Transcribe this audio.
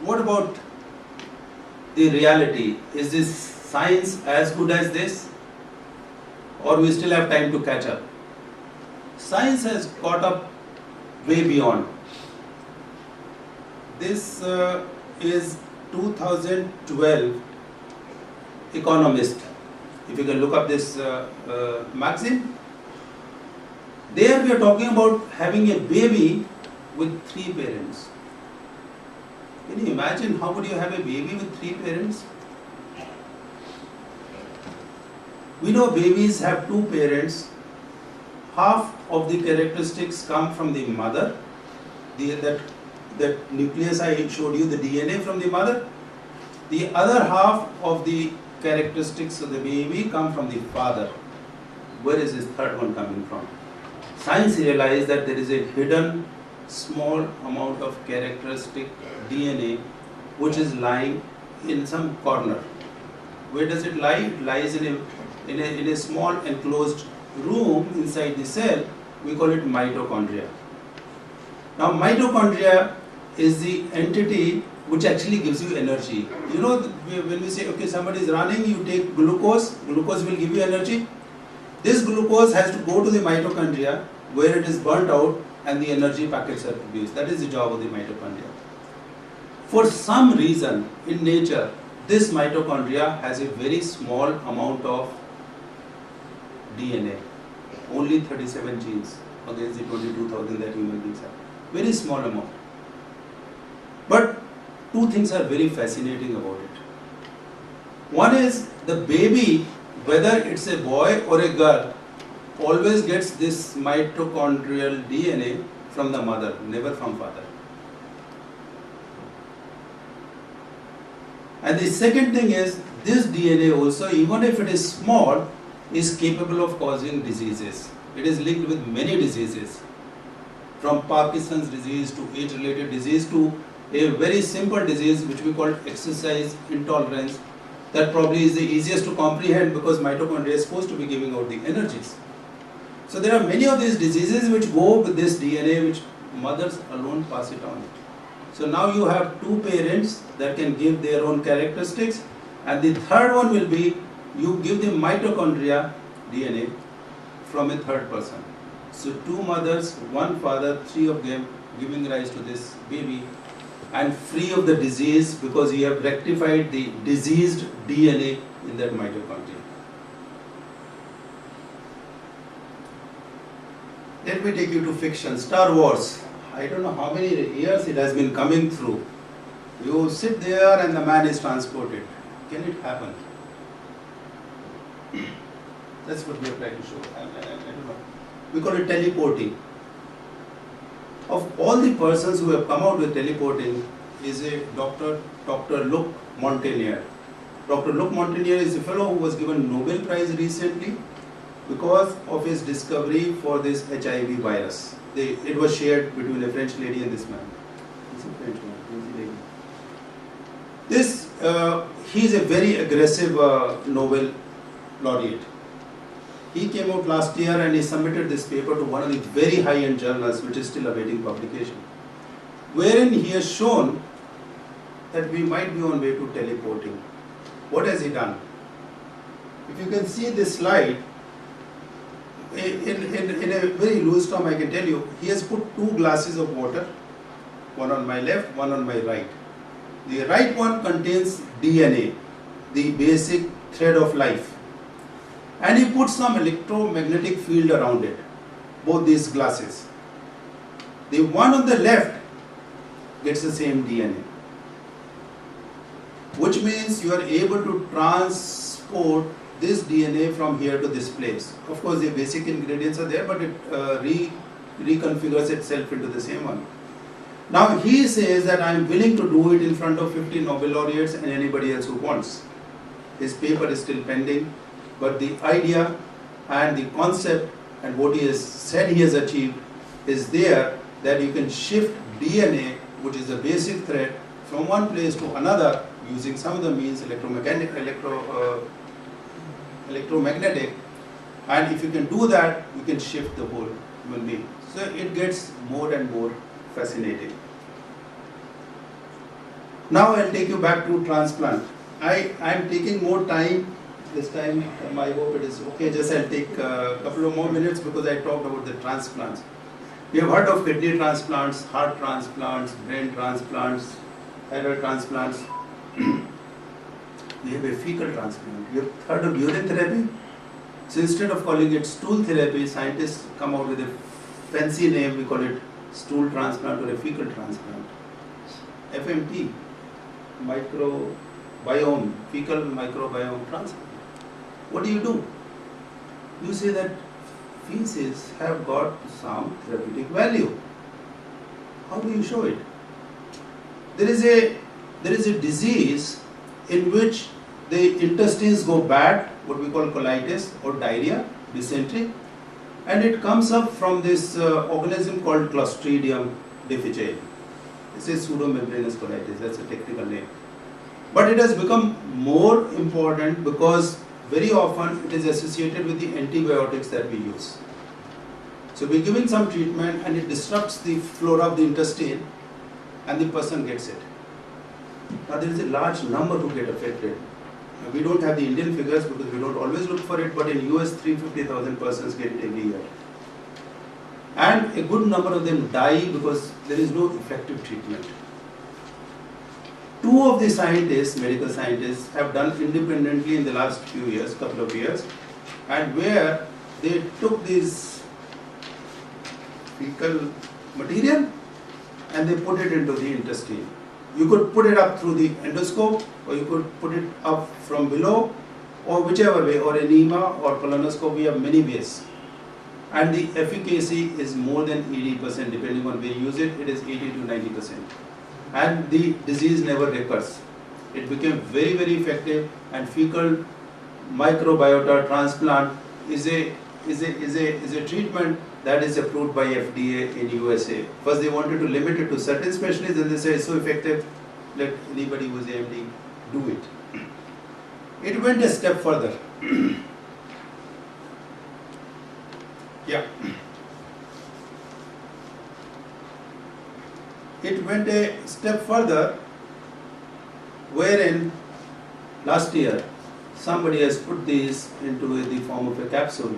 what about the reality? Is this science as good as this? Or we still have time to catch up? Science has caught up way beyond. This is 2012 Economist. If you can look up this magazine. There we are talking about having a baby with 3 parents. Can you imagine how would you have a baby with 3 parents? We know babies have 2 parents. Half of the characteristics come from the mother. That nucleus I showed you, the DNA from the mother. The other half of the characteristics of the baby come from the father. Where is this third one coming from? Science realized that there is a hidden small amount of characteristic DNA which is lying in some corner. Where does it lie? It lies in a small enclosed room inside the cell. We call it mitochondria. Now mitochondria is the entity which actually gives you energy. You know, when we say, okay, somebody is running, you take glucose, glucose will give you energy. This glucose has to go to the mitochondria where it is burnt out and the energy packets are produced. That is the job of the mitochondria. For some reason in nature, this mitochondria has a very small amount of DNA, only 37 genes against the 22,000 that human beings have. Very small amount. But 2 things are very fascinating about it. One is the baby, whether it's a boy or a girl, always gets this mitochondrial DNA from the mother, never from father. And the second thing is, this DNA also, even if it is small, is capable of causing diseases. It is linked with many diseases, from Parkinson's disease to age-related disease to a very simple disease which we call exercise intolerance. That probably is the easiest to comprehend because mitochondria is supposed to be giving out the energies. So there are many of these diseases which go with this DNA, which mothers alone pass it on. So now you have 2 parents that can give their own characteristics, and the third one will be you give the mitochondria DNA from a third person. So 2 mothers, 1 father, 3 of them giving rise to this baby, and free of the disease because you have rectified the diseased DNA in that mitochondria. Let me take you to fiction, Star Wars. I don't know how many years it has been coming through. You sit there and the man is transported. Can it happen? That's what we are trying to show. I don't know. We call it teleporting. Of all the persons who have come out with teleporting is a Dr. Luc Montagnier. Dr. Luc Montagnier is a fellow who was given Nobel Prize recently because of his discovery for this HIV virus. It was shared between a French lady and this man. It's a French man. He is a very aggressive Nobel laureate. He came out last year and he submitted this paper to one of the very high-end journals which is still awaiting publication, wherein he has shown that we might be on way to teleporting. What has he done? If you can see this slide, in a very loose term I can tell you, he has put 2 glasses of water, one on my left, one on my right. The right one contains DNA, the basic thread of life. And he put some electromagnetic field around it, both these glasses. The one on the left gets the same DNA, which means you are able to transport this DNA from here to this place. Of course, the basic ingredients are there, but it reconfigures itself into the same one. Now he says that I am willing to do it in front of 50 Nobel laureates and anybody else who wants. His paper is still pending. But the idea and the concept and what he has said he has achieved is there, that you can shift DNA, which is a basic thread, from one place to another using some of the means, electromagnetic, and if you can do that, you can shift the whole human being. So it gets more and more fascinating. Now I'll take you back to transplant. I'm taking more time this time. I hope it is okay. Just I'll take a couple of more minutes because I talked about the transplants. We have heard of kidney transplants, heart transplants, brain transplants, thyroid transplants. We have a fecal transplant. You have heard of urine therapy? So instead of calling it stool therapy, scientists come out with a fancy name. We call it stool transplant or a fecal transplant. FMT, microbiome, fecal microbiome transplant. What do? You say that feces have got some therapeutic value. How do you show it? There is a disease in which the intestines go bad, what we call colitis or diarrhea, dysentery, and it comes up from this organism called Clostridium difficile. It's a pseudomembranous colitis, that's a technical name. But it has become more important because very often it is associated with the antibiotics that we use. So we're giving some treatment and it disrupts the flora of the intestine and the person gets it. Now there is a large number who get affected. We don't have the Indian figures because we don't always look for it, but in US 350,000 persons get it every year. And a good number of them die because there is no effective treatment. Two of the scientists, medical scientists, have done independently in the last few years, couple of years, and where they took this fecal material and they put it into the intestine. You could put it up through the endoscope, or you could put it up from below, or whichever way, or enema or colonoscopy. We have many ways. And the efficacy is more than 80%, depending on where you use it, it is 80 to 90%. And the disease never recurs. It became very, very effective, and fecal microbiota transplant is a treatment that is approved by FDA in USA. First they wanted to limit it to certain specialists, and they said it's so effective, let anybody who is AMD do it. It went a step further. Yeah. It went a step further wherein last year somebody has put these into the form of a capsule.